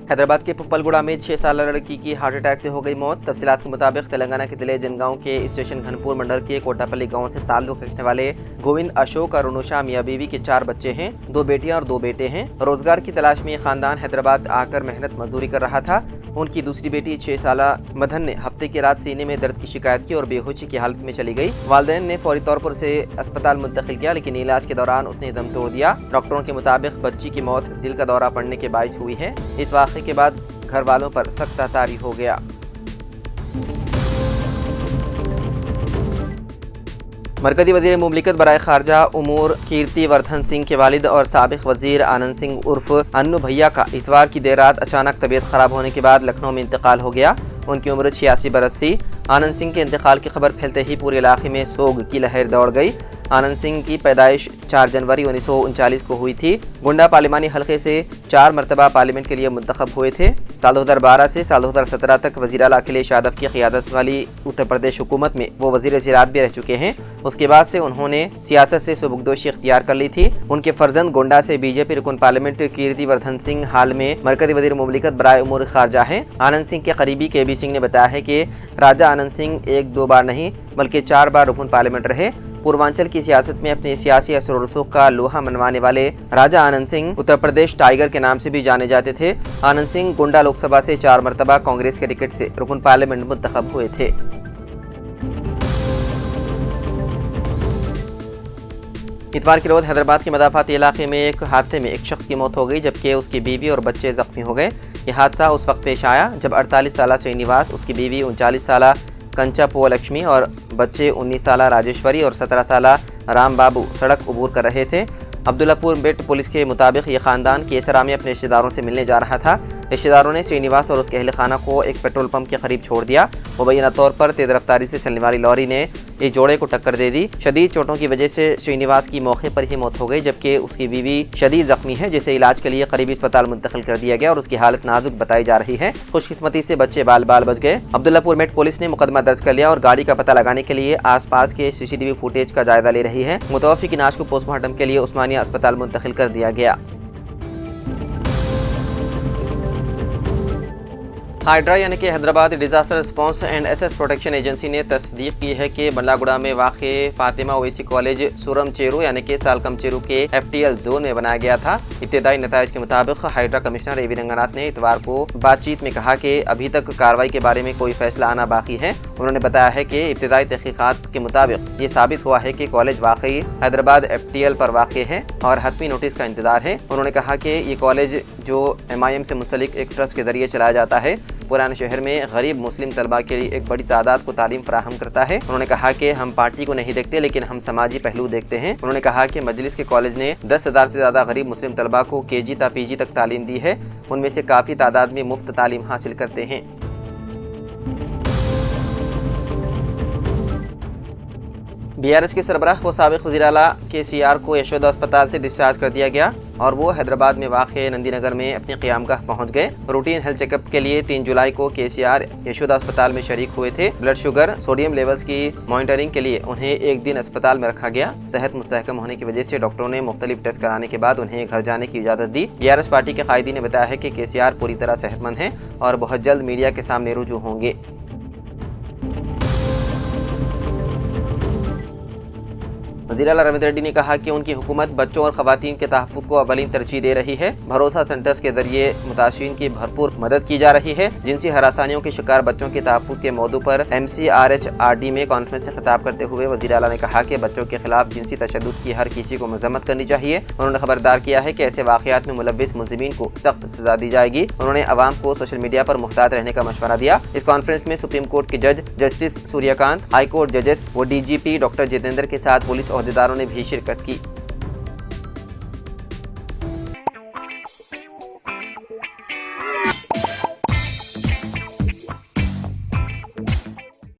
हैदराबाद के पुप्पलगुड़ा में 6 साल लड़की की हार्ट अटैक से हो गई मौत। तफसीलात के मुताबिक तेलंगाना के जिले जनगांव के स्टेशन घनपुर मंडल के कोटापल्ली गांव से ताल्लुक रखने वाले गोविंद अशोक और अनुषा मियाँ बीवी के 4 बच्चे हैं। 2 बेटियां और 2 बेटे हैं। रोजगार की तलाश में ये खानदान हैदराबाद आकर मेहनत मजदूरी कर रहा था। उनकी दूसरी बेटी 6 साल मदन ने हफ्ते की रात सीने में दर्द की शिकायत की और बेहोशी की हालत में चली गई। वालिदैन ने फौरी तौर पर उसे अस्पताल मुंतकिल किया, लेकिन इलाज के दौरान उसने दम तोड़ दिया। डॉक्टरों के मुताबिक बच्ची की मौत दिल का दौरा पड़ने के बायस हुई है। इस वाक़े के बाद घर वालों पर सख्त तारी हो गया। मरकजी वज़ीर मुमलिकत बराए खारजा उमूर कीर्ति वर्धन सिंह के वालिद और साबिक वज़ीर आनंद सिंह उर्फ अन्नू भैया का इतवार की देर रात अचानक तबीयत ख़राब होने के बाद लखनऊ में इंतकाल हो गया। उनकी उम्र 86 बरस थी। आनंद सिंह के इंतकाल की खबर फैलते ही पूरे इलाके में सोग की लहर दौड़ गई। आनंद सिंह की पैदाइश 4 जनवरी 1939 को हुई थी। गुंडा पार्लिमानी हल्के से 4 मरतबा पार्लियामेंट के लिए मुंतखब हुए थे। साल 2012 से साल 2017 तक वज़ीर आला अखिलेश यादव की क़ियादत वाली उत्तर प्रदेश हुकूमत में वो वज़ीर ज़राअत भी रह चुके हैं। उसके बाद से उन्होंने सियासत से सुबुकदोशी इख्तियार कर ली थी। उनके फर्जंद गोंडा से बीजेपी रुकन पार्लियामेंट कीर्ति वर्धन सिंह हाल में मरकजी वज़ीर मुमलिकत बराए उमूर खारजा हैं। आनंद सिंह के करीबी KB सिंह ने बताया है कि राजा आनंद सिंह 1-2 बार नहीं बल्कि 4 बार रुकन पार्लियामेंट रहे। पूर्वांचल की सियासत में अपने सियासी असर और रसूख का लोहा मनवाने वाले राजा आनंद सिंह उत्तर प्रदेश टाइगर के नाम से भी जाने जाते थे। आनंद सिंह गोंडा लोकसभा से 4 मरतबा कांग्रेस के टिकट से रुकन पार्लियामेंट मुंतखब हुए थे। इतवार की रोज हैदराबाद के मदाफाती इलाके में एक हादसे में एक शख्स की मौत हो गई, जबकि उसकी बीवी और बच्चे जख्मी हो गए। यह हादसा उस वक्त पेश आया जब 48 साल श्रीनिवास, उसकी बीवी 39 साल कंचा लक्ष्मी और बच्चे 19 साल राजेश्वरी और 17 साल राम बाबू सड़क अबूर कर रहे थे। अब्दुल्लापुर बेट पुलिस के मुताबिक ये खानदान केसरा में अपने रिश्तेदारों से मिलने जा रहा था। रिश्तेदारों ने श्रीनिवास और उसके अहल खाना को एक पेट्रोल पंप के करीब छोड़ दिया। मुबैना तौर पर तेज रफ्तारी से चलने वाली लॉरी ने इस जोड़े को टक्कर दे दी। शदीद चोटों की वजह से श्रीनिवास की मौके पर ही मौत हो गई, जबकि उसकी बीवी शदीद जख्मी है, जिसे इलाज के लिए करीबी अस्पताल मुंतकिल कर दिया गया और उसकी हालत नाजुक बताई जा रही है। खुशकिस्मती से बच्चे बाल बाल बच गए। अब्दुल्लापुर मेट पुलिस ने मुकदमा दर्ज कर लिया और गाड़ी का पता लगाने के लिए आसपास के CCTV फुटेज का जायजा ले रही है। मुतवफ़ी की नाश को पोस्टमार्टम के लिए उस्मानिया अस्पताल मुंतकिल कर दिया गया। हाइड्रा यानी कि हैदराबाद डिजास्टर रिस्पांस एंड एसेस प्रोटेक्शन एजेंसी ने तस्दीक की है कि बल्लागुड़ा में वाक़ फातिमा ओवैसी कॉलेज सुरम चेरू यानी कि सालकम चेरू के FTL जोन में बनाया गया था। इब्तिदाई नताइज के मुताबिक हाइड्रा कमिश्नर AV रंगनाथ ने इतवार को बातचीत में कहा कि अभी तक कार्रवाई के बारे में कोई फैसला आना बाकी है। उन्होंने बताया है कि इब्तिदाई तहकीकात के मुताबिक ये साबित हुआ है कि कॉलेज वाकई हैदराबाद FTL पर वाक़ है और हतमी नोटिस का इंतजार है। उन्होंने कहा कि ये कॉलेज जो MIM से मुंसलिक एक ट्रस्ट के जरिए चलाया जाता है, पुराने शहर में गरीब मुस्लिम तलबा के लिए एक बड़ी तादाद को तालीम फराहम करता है। उन्होंने कहा कि हम पार्टी को नहीं देखते, लेकिन हम समाजी पहलू देखते हैं। उन्होंने कहा कि मजलिस के कॉलेज ने 10,000 से ज़्यादा गरीब मुस्लिम तलबा को KG ता PG तक तालीम दी है। उनमें से काफ़ी तादाद में मुफ्त तालीम हासिल करते हैं। BRH के सरबराह को साबिक वज़ीर आला KCR को यशोदा अस्पताल से डिस्चार्ज कर दिया गया और वो हैदराबाद में वाक़ नंदीनगर में अपनी क़यामगाह पहुंच गए। रूटीन हेल्थ चेकअप के लिए 3 जुलाई को KCR यशोदा अस्पताल में शरीक हुए थे। ब्लड शुगर सोडियम लेवल्स की मॉनिटरिंग के लिए उन्हें एक दिन अस्पताल में रखा गया। सेहत मुस्तहकम होने की वजह से डॉक्टरों ने मुख्तलिफ टेस्ट कराने के बाद उन्हें घर जाने की इजाज़त दी। BRH पार्टी के कायदी ने बताया है कि KCR पूरी तरह सेहतमंद हैं और बहुत जल्द मीडिया के सामने रुजू होंगे। वज़ीर आला रविंद्र रेड्डी ने कहा कि उनकी हुकूमत बच्चों और ख़वातीन के तहफ़्फ़ुज़ को अवलीन तरजीह दे रही है। भरोसा सेंटर्स के जरिए मुतासिरीन की भरपूर मदद की जा रही है। जिनसी हरासानियों के शिकार बच्चों के तहफ़्फ़ुज़ के मौजू पर MCRHRD में कॉन्फ्रेंस से खिताब करते हुए वज़ीर आला ने कहा कि बच्चों के खिलाफ जिनसी तशद्दुद की हर किसी को मज़म्मत करनी चाहिए। उन्होंने खबरदार किया है कि ऐसे वाक़यात में मुलव्विस मुलज़िमीन को सख्त सज़ा दी जाएगी। उन्होंने अवाम को सोशल मीडिया पर मुहतात रहने का मशवरा दिया। इस कॉन्फ्रेंस में सुप्रीम कोर्ट के जज जस्टिस सूर्यकांत, हाई कोर्ट जजेस व DGP डॉक्टर जितेंद्र के साथ पुलिस अहदेदारों ने भी शिरकत की।